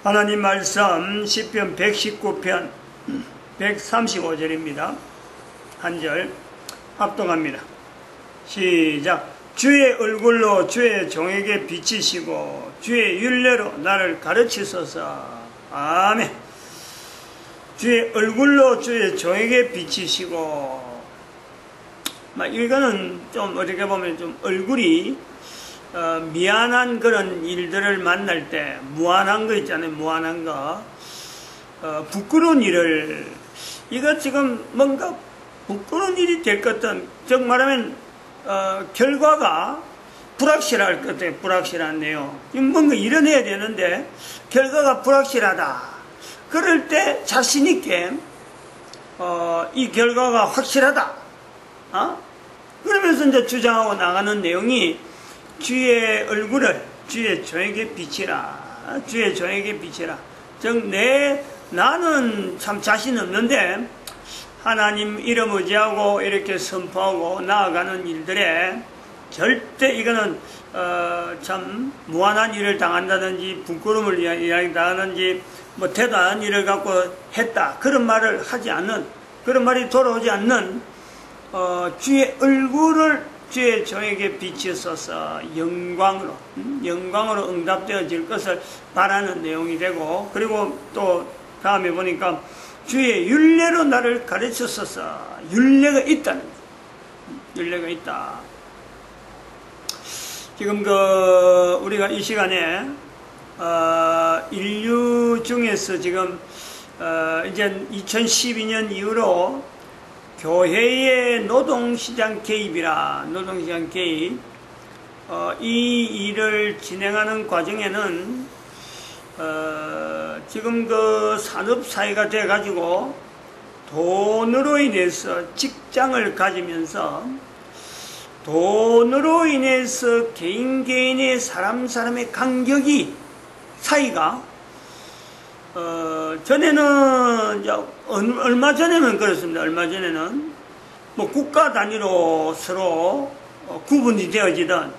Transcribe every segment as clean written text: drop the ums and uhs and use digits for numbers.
하나님 말씀 시편 119편 135절입니다. 한 절 합동합니다. 시작. 주의 얼굴로 주의 종에게 비치시고 주의 율례로 나를 가르치소서. 아멘. 주의 얼굴로 주의 종에게 비치시고, 이거는 좀 어떻게 보면 좀 얼굴이 미안한 그런 일들을 만날 때 무안한 거 있잖아요. 무안한 거, 부끄러운 일을, 이거 지금 뭔가 부끄러운 일이 될 것 같은, 즉 말하면 결과가 불확실할 것 같아요. 불확실한 내용. 뭔가 이뤄내야 되는데 결과가 불확실하다. 그럴 때 자신 있게 이 결과가 확실하다. 그러면서 이제 주장하고 나가는 내용이 주의 얼굴을 주의 종에게 비치라. 주의 종에게 비치라. 즉 나는 참 자신 없는데 하나님 이름 의지하고 이렇게 선포하고 나아가는 일들에 절대 이거는 참 무한한 일을 당한다든지 부끄러움을 이야기하든지 뭐 대단한 일을 갖고 했다 그런 말을 하지 않는, 그런 말이 돌아오지 않는 주의 얼굴을 주의 종에게 비치소서. 영광으로 응답되어질 것을 바라는 내용이 되고, 그리고 또 다음에 보니까 주의 율례로 나를 가르치소서. 율례가 있다는 거예요. 율례가 있다. 지금 우리가 이 시간에 인류 중에서 지금 이제 2012년 이후로 교회의 노동시장 개입이라, 노동시장 개입, 이 일을 진행하는 과정에는 지금 산업사회가 돼가지고 돈으로 인해서 직장을 가지면서 돈으로 인해서 개인의 사람의 간격이 사이가 전에는 얼마 전에는 그렇습니다. 얼마 전에는 뭐 국가 단위로 서로 구분이 되어지던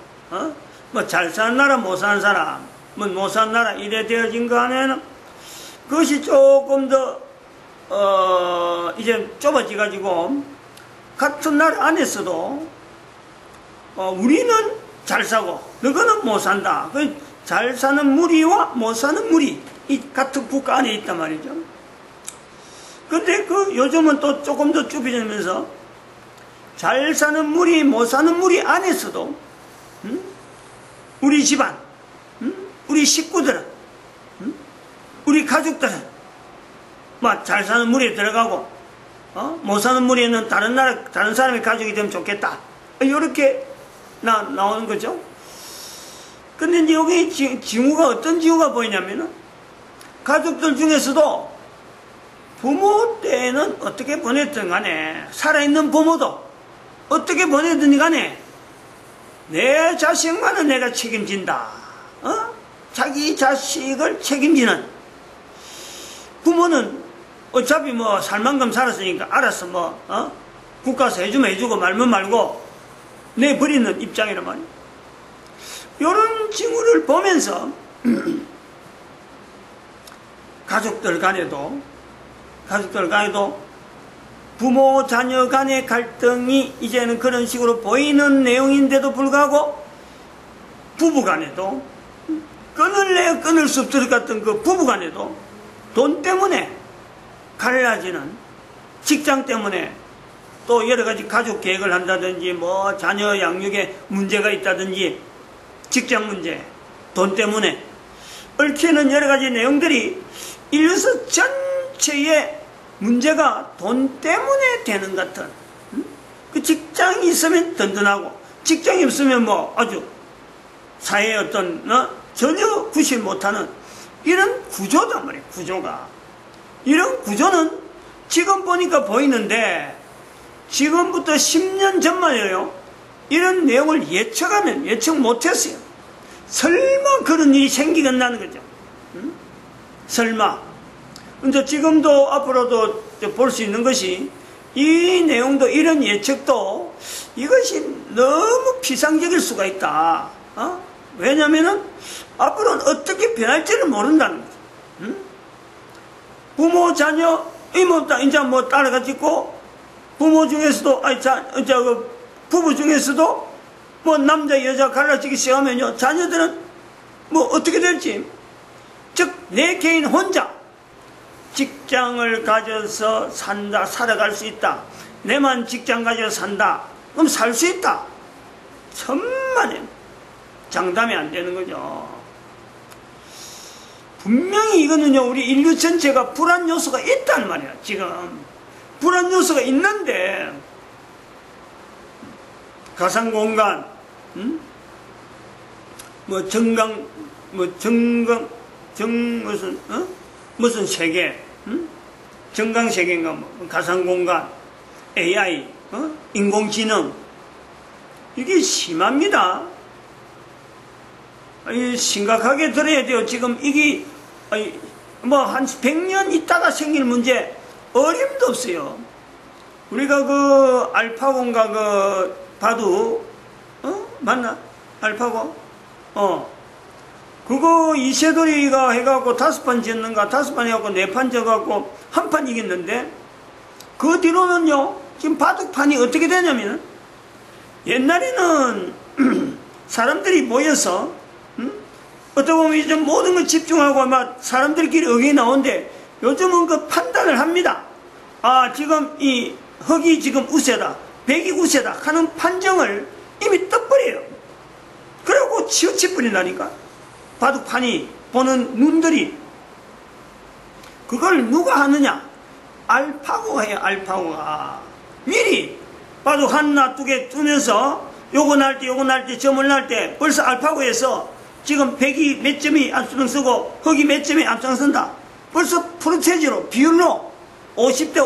뭐 잘 사는 나라 못 사는 사람 뭐 못 사는 나라 이래 되어진 거 안에는 그것이 조금 더 이제 좁아져 가지고 같은 나라 안에서도 우리는 잘 사고 너희는 못 산다. 잘 사는 무리와 못 사는 무리 이 같은 국가 안에 있단 말이죠. 근데 요즘은 또 조금 더 좁혀지면서 잘 사는 무리 못 사는 무리 안에서도 우리 집안, 우리 식구들은, 우리 가족들은 뭐 잘 사는 무리에 들어가고 못 사는 무리에는 다른 사람의 가족이 되면 좋겠다. 이렇게 나오는 거죠. 근데 이제 여기 징후가 어떤 징후가 보이냐면은 가족들 중에서도 부모 때는 어떻게 보냈든 간에 살아있는 부모도 어떻게 보내든 간에 내 자식만은 내가 책임진다. 자기 자식을 책임지는 부모는 어차피 뭐 살만큼 살았으니까 알아서 국가에서 해주면 해주고 말면 말고 내버리는 입장이란 말이에요. 이런 징후를 보면서 가족들 간에도 부모 자녀 간의 갈등이 이제는 그런 식으로 보이는 내용인데도 불구하고 부부 간에도 끊을래야 끊을 수 없을 것 같은 그 부부 간에도 돈 때문에 갈라지는, 직장 때문에 또 여러 가지 가족 계획을 한다든지 뭐 자녀 양육에 문제가 있다든지 직장 문제, 돈 때문에 얽히는 여러 가지 내용들이 인류사 전체의 문제가 돈 때문에 되는 것 같은, 그 직장이 있으면 든든하고 직장이 없으면 뭐 아주 사회의 어떤 전혀 구실 못하는 이런 구조단 말이에요. 구조가 이런 구조는 지금 보니까 보이는데 지금부터 10년 전만이에요. 이런 내용을 예측 못했어요. 설마 그런 일이 생기겠나는 거죠. 설마. 근데 지금도 앞으로도 볼 수 있는 것이 이 내용도 이런 예측도 이것이 너무 피상적일 수가 있다. 왜냐면은 앞으로는 어떻게 변할지를 모른다는 거죠. 부모, 자녀, 이제 뭐 따라가 짓고, 부모 중에서도, 부부 중에서도, 뭐 남자, 여자 갈라지기 시작하면요, 자녀들은 뭐 어떻게 될지. 즉, 내 개인 혼자 직장을 가져서 살아갈 수 있다. 내만 직장 가져서 산다. 그럼 살 수 있다. 천만에 장담이 안 되는 거죠. 분명히 이거는요, 우리 인류 전체가 불안 요소가 있단 말이야, 지금. 불안 요소가 있는데, 가상공간, 무슨 세계, 정강세계인가, 가상공간, AI, 인공지능, 이게 심합니다. 심각하게 들어야 돼요. 지금 이게, 뭐, 한 100년 있다가 생길 문제, 어림도 없어요. 우리가 알파고인가 바둑, 맞나? 알파고? 그거 이세돌이가 해갖고 5판 졌는가, 5판 해갖고 4판 져갖고 1판 이겼는데, 그 뒤로는요, 지금 바둑판이 어떻게 되냐면, 옛날에는 사람들이 모여서, 어떻게 보면 이제 모든 걸 집중하고 막 사람들끼리 의견이 나오는데, 요즘은 그 판단을 합니다. 아, 지금 이 흑이 지금 우세다, 백이 우세다 하는 판정을 이미 떠버려요. 그리고 치우쳐버린다니까. 바둑판이 보는 눈들이. 그걸 누가 하느냐? 알파고가 해요, 알파고가. 미리 바둑 하나, 2개 뜨면서 요거 날 때, 점을 날 때 벌써 알파고에서 지금 백이 몇 점이 앞장서고 흑이 몇 점이 앞장선다. 벌써 프로테지로, 비율로 50대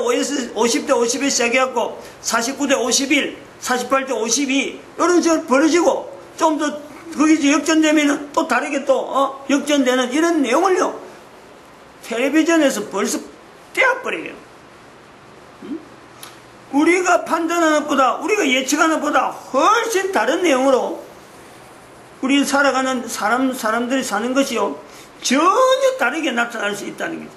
50에 시작해갖고 49대 51, 48대 52 이런 식으로 벌어지고 좀 더 거기 역전되면은 또 다르게 또 역전되는 이런 내용을요 텔레비전에서 벌써 떼어버려요. 우리가 판단하는 것보다, 우리가 예측하는 것보다 훨씬 다른 내용으로 우리 살아가는 사람들이 사는 것이요 전혀 다르게 나타날 수 있다는 거죠.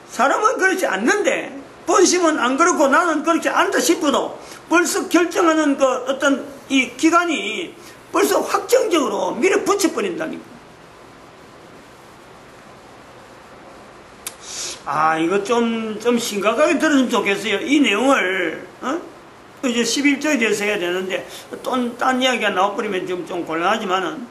사람은 그렇지 않는데, 본심은 안 그렇고 나는 그렇지 않다 싶어도 벌써 결정하는 그 어떤 이 기간이 벌써 확정적으로 밀어붙여버린다니까. 아, 이거 좀 심각하게 들었으면 좋겠어요. 이 내용을, 이제 11조에 대해서 해야 되는데, 또 딴 이야기가 나와버리면 좀 곤란하지만은,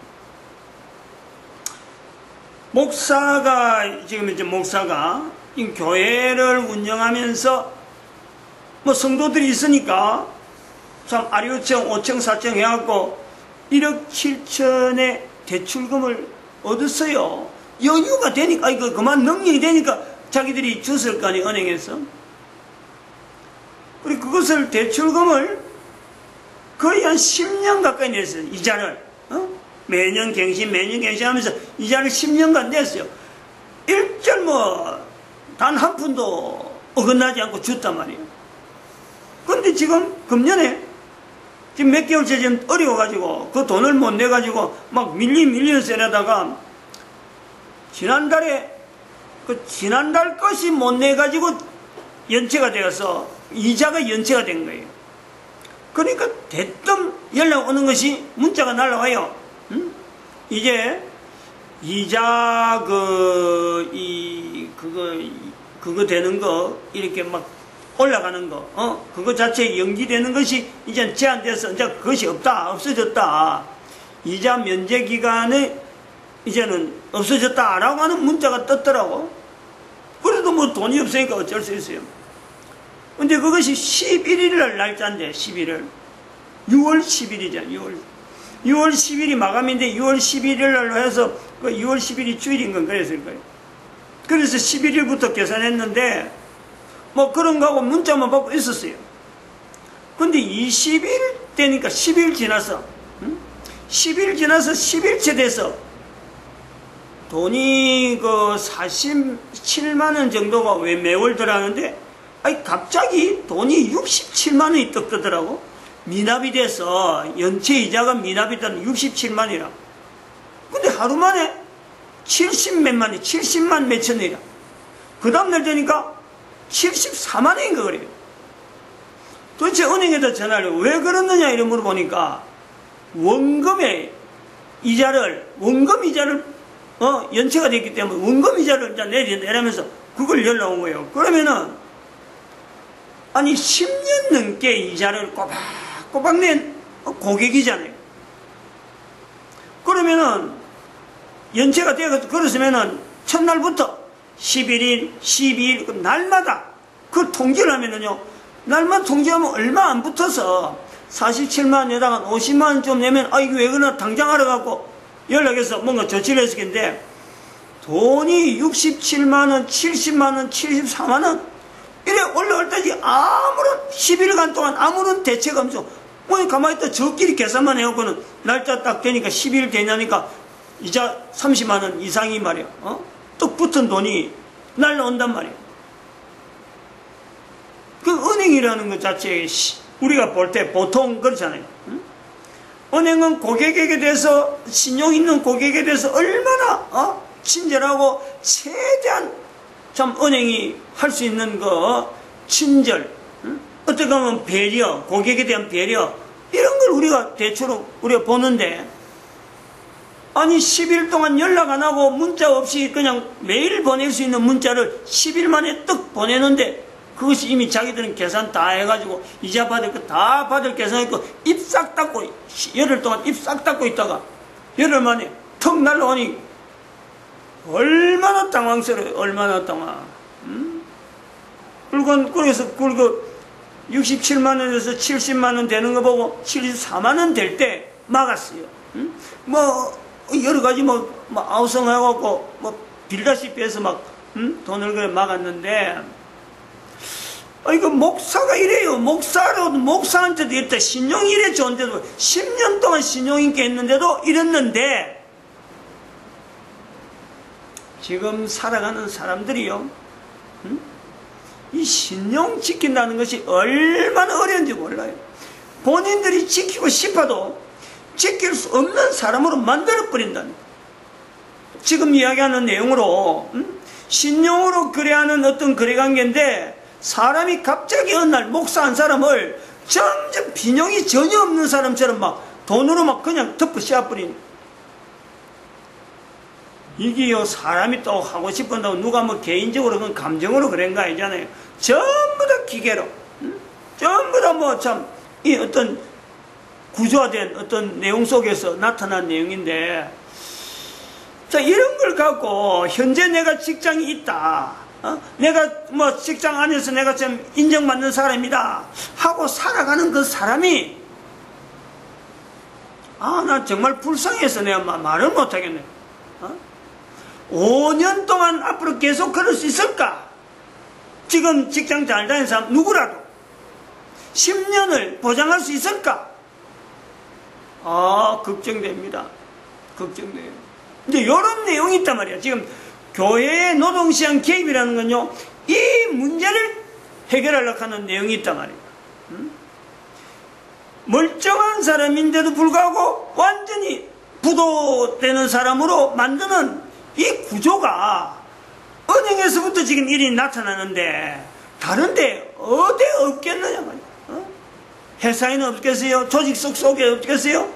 지금 이제 목사가, 이 교회를 운영하면서, 뭐 성도들이 있으니까, 참 아류청, 5청, 4청 해갖고, 1억 7천의 대출금을 얻었어요. 연유가 되니까, 그만 능력이 되니까, 자기들이 줬을 거 아니에요, 은행에서. 그리고 그것을 대출금을 거의 한 10년 가까이 냈어요, 이자를. 매년 갱신 하면서 이자를 10년간 냈어요. 일절 단 한 푼도 어긋나지 않고 줬단 말이에요. 근데 지금 금년에 지금 몇 개월째 지금 어려워가지고 그 돈을 못 내가지고 막 밀려서 이러다가 지난달 것이 못 내가지고 연체가 되어서 이자가 연체가 된 거예요. 그러니까 대뜸 연락 오는 것이 문자가 날라와요. 이제 이자 그거 되는 거 이렇게 막 올라가는 거 그거 자체에 연기되는 것이 이제 제한돼서 이제 그것이 없어졌다. 이자 면제 기간에 이제는 없어졌다라고 하는 문자가 떴더라고. 그래도 뭐 돈이 없으니까 어쩔 수 있어요. 근데 그것이 11일 날 날짜인데, 11일. 6월 10일이잖아, 6월 10일이 마감인데 6월 11일 날로 해서 6월 10일이 주일인 건 그랬을 거예요. 그래서 11일부터 계산했는데, 뭐 그런 거하고 문자만 받고 있었어요. 근데 20일 되니까 10일 지나서, 10일 지나서 10일째 돼서, 돈이 47만원 정도가 왜 매월 들어가는데, 갑자기 돈이 67만원이 떡 뜨더라고. 미납이 돼서, 연체 이자가 미납이 되는 67만이라. 근데 하루 만에 70만 몇천이라. 그 다음날 되니까 74만 원인가 그래요. 도대체 은행에다 전화를 왜 그러느냐 이런 물어보니까 원금 이자를 연체가 됐기 때문에 원금 이자를 내라면서 그걸 연락 온 거예요. 그러면은 아니 10년 넘게 이자를 꼬박꼬박 낸 고객이잖아요. 그러면은 연체가 되어 그랬으면은 첫날부터 11일, 12일 날마다 그 통지를 하면은요, 날마다 통지하면 얼마 안 붙어서 47만 원에다가 50만 원 좀 내면 이거 왜 그러나 당장 알아갖고 연락해서 뭔가 조치를 했을 텐데 돈이 67만 원, 70만 원, 74만 원 이래 올라올 때지 아무런 10일간 동안 아무런 대책 없어. 뭐 가만히 있다 저끼리 계산만 해갖고는 날짜 딱 되니까 10일 되냐니까 이자 30만 원 이상이 말이야. 또 붙은 돈이 날라온단 말이야. 그 은행이라는 것 자체에 우리가 볼 때 보통 그렇잖아요. 응? 은행은 고객에게 대해서 신용 있는 고객에 대해서 얼마나 친절하고 최대한 참 은행이 할 수 있는 거 친절, 응? 어떻게 보면 배려, 고객에 대한 배려 이런 걸 우리가 대체로 우리가 보는데 아니 10일 동안 연락 안 하고 문자 없이 그냥 매일 보낼 수 있는 문자를 10일 만에 떡 보내는데 그것이 이미 자기들은 계산 다 해가지고 이자 받을 거 다 받을 계산했고 입 싹 닫고 열흘 동안 입 싹 닫고 있다가 열흘 만에 턱 날라오니 얼마나 당황스러워요. 얼마나 당황. 그래서 그리고 67만 원에서 70만 원 되는 거 보고 74만 원 될 때 막았어요. 뭐 여러 가지 뭐 아우성해갖고 뭐 빌다시피 해서 막 돈을 그래 막았는데 이거 목사가 이래요. 목사한테도 이랬다. 신용이 이래 좋은데도 10년 동안 신용있게 했는데도 이랬는데 지금 살아가는 사람들이요. 이 신용 지킨다는 것이 얼마나 어려운지 몰라요. 본인들이 지키고 싶어도 지킬 수 없는 사람으로 만들어버린다는 거예요. 지금 이야기하는 내용으로 신용으로 거래하는 어떤 거래관계인데 사람이 갑자기 어느 날 목사 한 사람을 점점 빈용이 전혀 없는 사람처럼 막 돈으로 막 그냥 덮어 씌워버린 이게요 사람이 또 하고 싶은다고 누가 뭐 개인적으로 그건 감정으로 그런 거 아니잖아요. 전부 다 기계로 전부 다 뭐 참 이 어떤 구조화된 어떤 내용 속에서 나타난 내용인데 자 이런 걸 갖고 현재 내가 직장이 있다 내가 뭐 직장 안에서 내가 좀 인정받는 사람이다 하고 살아가는 그 사람이 나 정말 불쌍해서 내가 말을 못하겠네. 5년 동안 앞으로 계속 그럴 수 있을까? 지금 직장 잘 다니는 사람 누구라도 10년을 보장할 수 있을까? 걱정됩니다. 걱정돼요. 근데 이런 내용이 있단 말이야. 지금 교회의 노동시장 개입이라는 건요, 이 문제를 해결하려고 하는 내용이 있단 말이야. 멀쩡한 사람인데도 불구하고 완전히 부도되는 사람으로 만드는 이 구조가 은행에서부터 지금 일이 나타나는데 다른데 어디 없겠느냐 말이야. 회사에는 없겠어요? 조직 속에 없겠어요?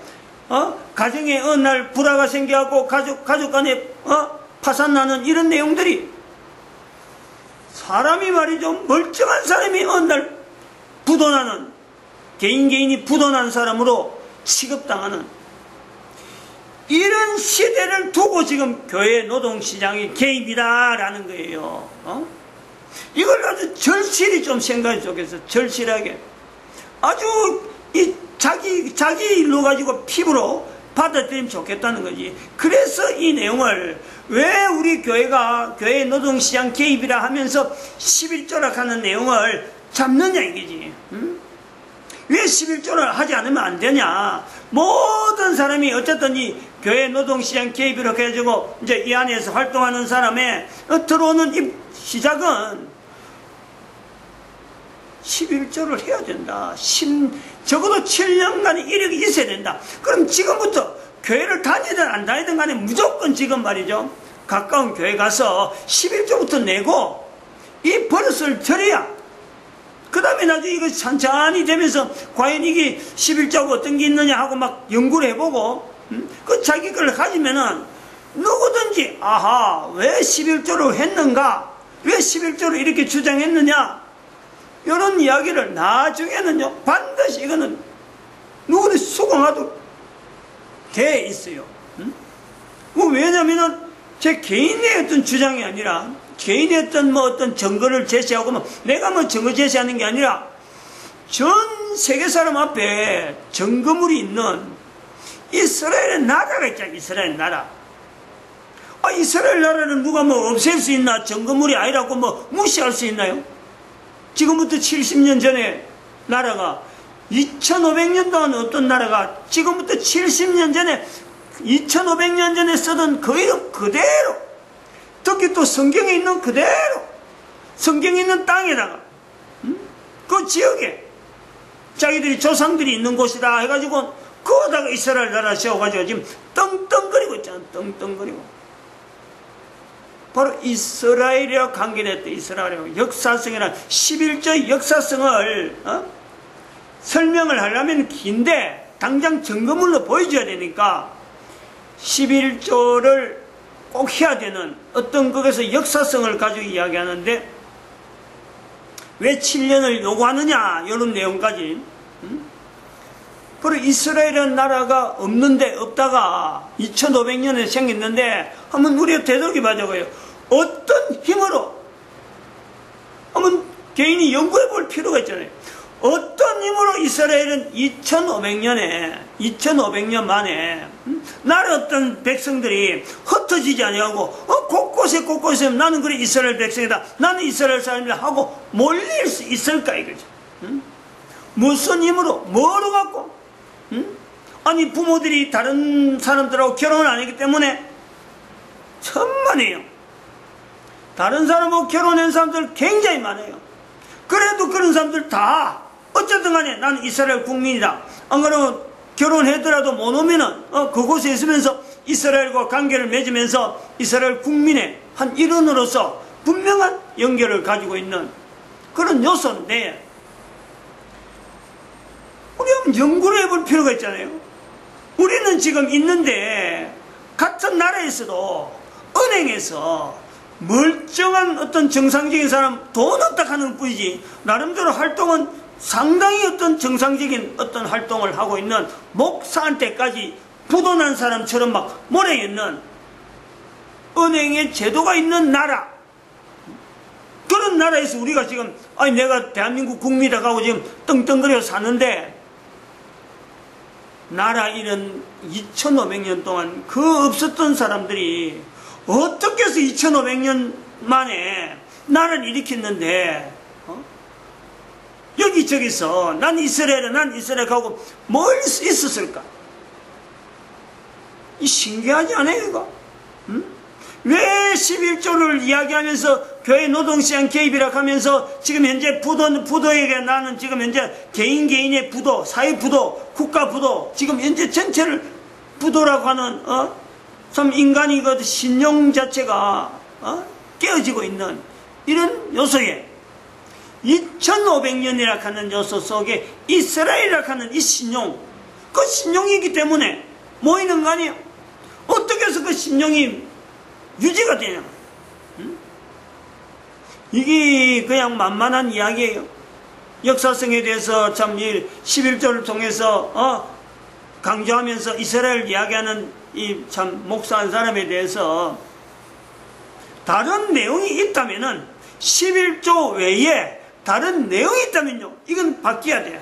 가정에 어느 날 불화가 생겨갖고 가족 간에 파산나는 이런 내용들이 사람이 말이죠 멀쩡한 사람이 어느 날 부도나는 개인이 부도난 사람으로 취급당하는 이런 시대를 두고 지금 교회 노동시장이 개입이다라는 거예요. 이걸 아주 절실히 좀 생각해 좋겠어. 절실하게 아주 이 자기 일로 가지고 피부로 받아들이면 좋겠다는 거지. 그래서 이 내용을 왜 우리 교회가 교회 노동시장 개입이라 하면서 11조락 하는 내용을 잡느냐 이거지. 왜 11조를 하지 않으면 안 되냐. 모든 사람이 어쨌든 이 교회 노동시장 개입이라고 해가지고 이제 이 안에서 활동하는 사람의 들어오는 시작은 11조를 해야 된다. 적어도 7년간의 이력이 있어야 된다. 그럼 지금부터 교회를 다니든 안 다니든 간에 무조건 지금 말이죠. 가까운 교회 가서 11조부터 내고 이 버릇을 들여야 그 다음에 나중에 이거 천천히 되면서 과연 이게 11조가 어떤 게 있느냐 하고 막 연구를 해보고 그 자기 걸 가지면은 누구든지 아하 왜 11조를 했는가, 왜 11조를 이렇게 주장했느냐, 이런 이야기를 나중에는요 반드시 이거는 누구든지 수긍하도록 돼 있어요. 왜냐면은 제 개인의 어떤 주장이 아니라 개인의 어떤 증거를 제시하고 내가 증거 제시하는 게 아니라 전 세계 사람 앞에 증거물이 있는 이스라엘의 나라가 있잖아요. 이스라엘 나라. 이스라엘 나라를 누가 없앨 수 있나? 증거물이 아니라고 무시할 수 있나요? 지금부터 70년 전에 나라가 2500년 동안 어떤 나라가 지금부터 70년 전에 2500년 전에 쓰던 그 이름 그대로, 특히 또 성경에 있는 그대로, 성경에 있는 땅에다가 그 지역에 자기들이 조상들이 있는 곳이다 해가지고 거기다가 이스라엘 나라 세워가지고 지금 떵떵거리고 있잖아. 떵떵거리고. 바로 이스라엘이와 관계됐다. 이스라엘이와 역사성이란 11조의 역사성을 설명을 하려면 긴데 당장 증거물로 보여줘야 되니까 11조를 꼭 해야 되는 어떤 거기서 역사성을 가지고 이야기하는데 왜 7년을 요구하느냐 이런 내용까지. 바로 이스라엘이라는 나라가 없다가 2500년에 생겼는데 한번 우리가 되돌아봐야고요. 어떤 힘으로 한번 개인이 연구해 볼 필요가 있잖아요. 어떤 힘으로 이스라엘은 2500년 만에 나라 어떤 백성들이 흩어지지 아니하고 곳곳에 나는 그래 이스라엘 백성이다, 나는 이스라엘 사람이다 하고 몰릴 수 있을까 이거죠. 무슨 힘으로 뭐로 갖고 아니 부모들이 다른 사람들하고 결혼을 안 했기 때문에 천만에요. 다른 사람하고 결혼한 사람들 굉장히 많아요. 그래도 그런 사람들 다 어쨌든 간에 나는 이스라엘 국민이다. 안 그러면 결혼하더라도 못 오면은 그곳에 있으면서 이스라엘과 관계를 맺으면서 이스라엘 국민의 한 일원으로서 분명한 연결을 가지고 있는 그런 요소인데 우리 한번 연구를 해볼 필요가 있잖아요. 우리는 지금 있는데 같은 나라에서도 은행에서 멀쩡한 어떤 정상적인 사람 돈 없다 하는 뿐이지 나름대로 활동은 상당히 어떤 정상적인 어떤 활동을 하고 있는 목사한테까지 부도난 사람처럼 막 몰아있는 은행의 제도가 있는 나라, 그런 나라에서 우리가 지금 내가 대한민국 국민이다 하고 지금 떵떵거려 사는데 나라 이런 2500년 동안 그 없었던 사람들이 어떻게 해서 2500년 만에 나라를 일으켰는데 여기저기서 난 이스라엘 하고 뭘 있었을까? 이 신기하지 않아요 이거? 왜 11조를 이야기하면서 교회 노동시장 개입이라고 하면서 지금 현재 부도에게 나는 지금 현재 개인의 부도, 사회 부도, 국가 부도, 지금 현재 전체를 부도라고 하는 참 인간이 그 신용 자체가 깨어지고 있는 이런 요소에 2500년이라 하는 요소 속에 이스라엘이라 하는 이 신용, 그 신용이기 때문에 모이는 거 아니에요? 어떻게 해서 그 신용이 유지가 되냐? 이게 그냥 만만한 이야기예요. 역사성에 대해서 참 11조를 통해서 강조하면서 이스라엘 이야기하는 이 참 목사한 사람에 대해서 다른 내용이 있다면은 11조 외에 다른 내용이 있다면요 이건 바뀌어야 돼요.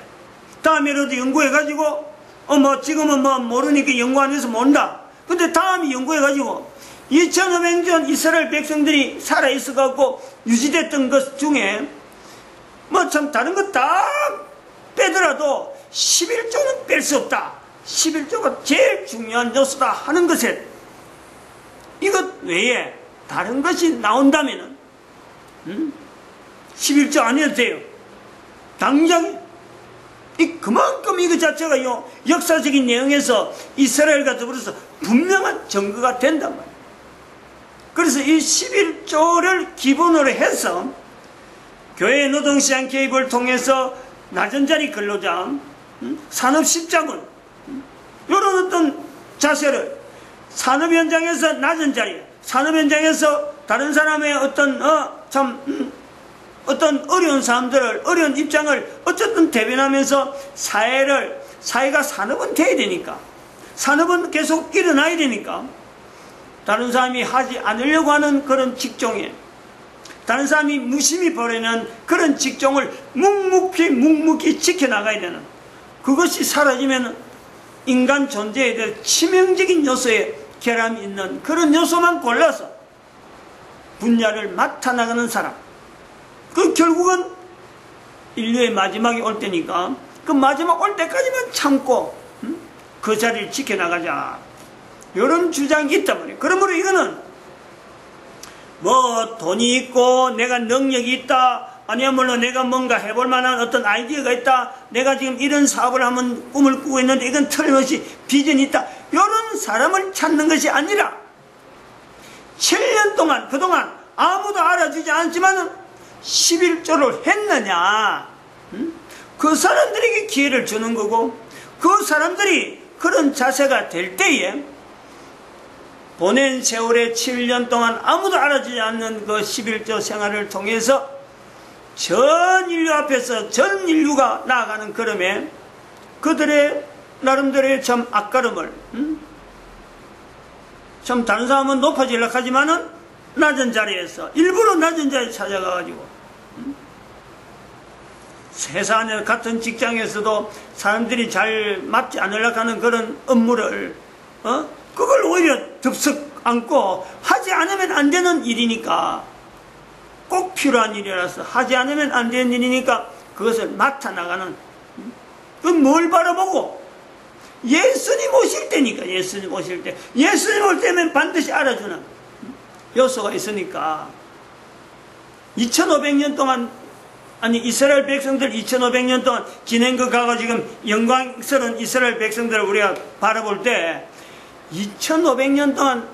다음에라도 연구해가지고 지금은 모르니까 연구 안 해서 모른다. 근데 다음에 연구해가지고 2500년 이스라엘 백성들이 살아있어갖고 유지됐던 것 중에 참 다른 것 다 빼더라도 11조는 뺄 수 없다. 11조가 제일 중요한 요소다 하는 것에 이것 외에 다른 것이 나온다면은 11조 아니어도 돼요. 당장 그만큼 이거 자체가 역사적인 내용에서 이스라엘과 더불어서 분명한 증거가 된단 말이에요. 그래서 이 11조를 기본으로 해서 교회 노동시장 개입을 통해서 낮은 자리 근로자, 산업십자군, 이런 어떤 자세를 산업 현장에서 낮은 자리, 산업 현장에서 다른 사람의 어떤 어떤 어려운 사람들을, 어려운 입장을 어쨌든 대변하면서 사회가 산업은 돼야 되니까, 산업은 계속 일어나야 되니까, 다른 사람이 하지 않으려고 하는 그런 직종에, 다른 사람이 무심히 버리는 그런 직종을 묵묵히 지켜나가야 되는, 그것이 사라지면 인간 존재에 대해 치명적인 요소에 결함이 있는 그런 요소만 골라서 분야를 맡아나가는 사람, 그 결국은 인류의 마지막이 올 때니까 그 마지막 올 때까지만 참고 그 자리를 지켜나가자, 이런 주장이 있단 말이에요. 그러므로 이거는 뭐 돈이 있고 내가 능력이 있다, 아니야말로 내가 뭔가 해볼 만한 어떤 아이디어가 있다, 내가 지금 이런 사업을 하면 꿈을 꾸고 있는데 이건 틀림없이 비전이 있다, 이런 사람을 찾는 것이 아니라 7년 동안 그동안 아무도 알아주지 않았지만 11조를 했느냐, 그 사람들에게 기회를 주는 거고, 그 사람들이 그런 자세가 될 때에 보낸 세월의 7년 동안 아무도 알아주지 않는 그 11조 생활을 통해서 전 인류 앞에서 전 인류가 나아가는 걸음에 그들의 나름대로의 참 앞걸음을, 참 다른 사람은 높아지려고 하지만은 낮은 자리에서 일부러 낮은 자리에 찾아가가지고, 세상에 같은 직장에서도 사람들이 잘 맞지 않으려고 하는 그런 업무를 그걸 오히려 덥석 안고 하지 않으면 안 되는 일이니까, 꼭 필요한 일이라서 하지 않으면 안 되는 일이니까 그것을 맡아나가는, 그건 뭘 바라보고? 예수님 오실 때니까. 예수님 오실 때, 예수님 올 때면 반드시 알아주는 요소가 있으니까. 2500년 동안, 아니 이스라엘 백성들 2500년 동안 지낸 거 가고 지금 영광스러운 이스라엘 백성들을 우리가 바라볼 때 2500년 동안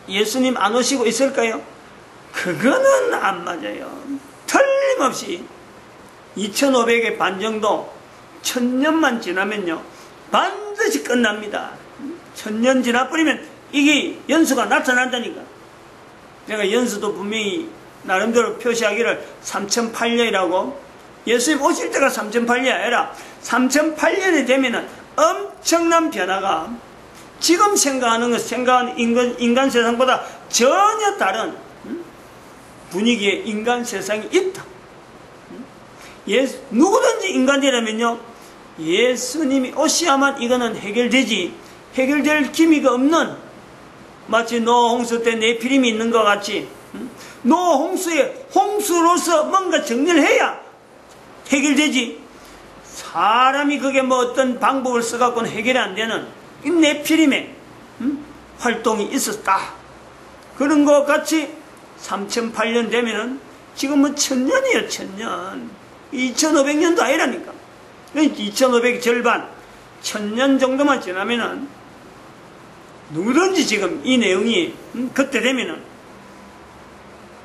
예수님 안 오시고 있을까요? 그거는 안 맞아요. 틀림없이 2500의 반 정도, 1000년만 지나면요 반드시 끝납니다. 1000년 지나버리면 이게 연수가 나타난다니까. 내가 연수도 분명히 나름대로 표시하기를 3008년이라고, 예수님 오실 때가 3008년이 아니라 3008년이 되면은 엄청난 변화가 지금 생각하는 인간 세상보다 전혀 다른 분위기의 인간 세상이 있다. 누구든지 인간이라면요, 예수님이 오셔야만 이거는 해결되지, 해결될 기미가 없는, 마치 노아 홍수 때 네피림이 있는 것 같이 노아 홍수에 홍수로서 뭔가 정리를 해야 해결되지, 사람이 그게 뭐 어떤 방법을 써갖고는 해결이 안 되는 이 네피림의 활동이 있었다. 그런 것 같이 3008년 되면은 지금은 1000년이에요. 1000년. 2500년도 아니라니까. 2500 절반 1000년 정도만 지나면은 누구든지 지금 이 내용이 그때 되면은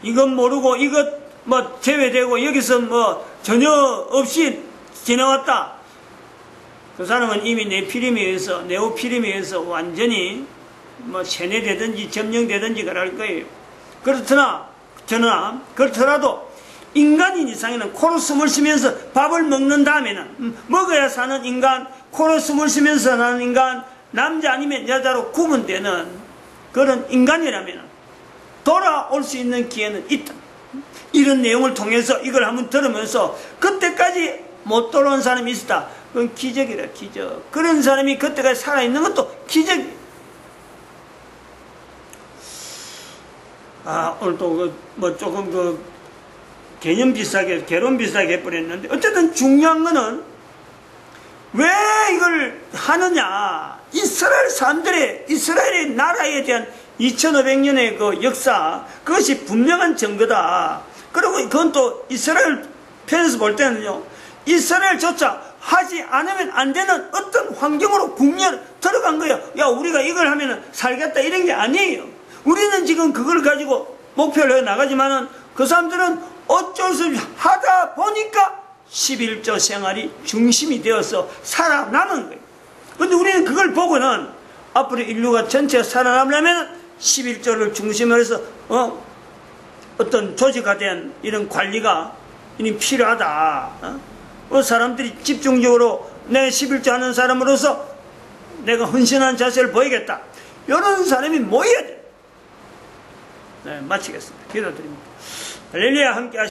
이것 모르고 이것 뭐 제외되고 여기서 뭐 전혀 없이 지나왔다, 그 사람은 이미 네피림에 의해서, 네오피림에 의해서 완전히 뭐 세뇌되든지 점령되든지 그럴 거예요. 그렇더라도 인간인 이상에는 코로 숨을 쉬면서 밥을 먹는 다음에는 먹어야 사는 인간, 코로 숨을 쉬면서 사는 인간, 남자 아니면 여자로 구분되는 그런 인간이라면 돌아올 수 있는 기회는 있다. 이런 내용을 통해서 이걸 한번 들으면서 그때까지 못 돌아온 사람이 있었다, 그건 기적이라, 기적. 그런 사람이 그때까지 살아있는 것도 기적이에요. 오늘 또 뭐 조금 개념 비슷하게, 개론 비슷하게 해버렸는데, 어쨌든 중요한 거는 왜 이걸 하느냐. 이스라엘 사람들의, 이스라엘의 나라에 대한 2500년의 그 역사, 그것이 분명한 증거다. 그리고 그건 또 이스라엘 편에서 볼 때는요, 이스라엘조차 하지 않으면 안 되는 어떤 환경으로 국리에 들어간 거예요. 야, 우리가 이걸 하면 살겠다, 이런 게 아니에요. 우리는 지금 그걸 가지고 목표를 해 나가지만은 그 사람들은 어쩔 수 없이 하다 보니까 11조 생활이 중심이 되어서 살아남은 거예요. 근데 우리는 그걸 보고는 앞으로 인류가 전체가 살아남으려면 11조를 중심으로 해서 어떤 조직화된 이런 관리가 이미 필요하다. 사람들이 집중적으로 내 11조 하는 사람으로서 내가 헌신하는 자세를 보이겠다. 이런 사람이 모여야 돼. 네, 마치겠습니다. 기도드립니다. 할렐루야. 함께 하시죠.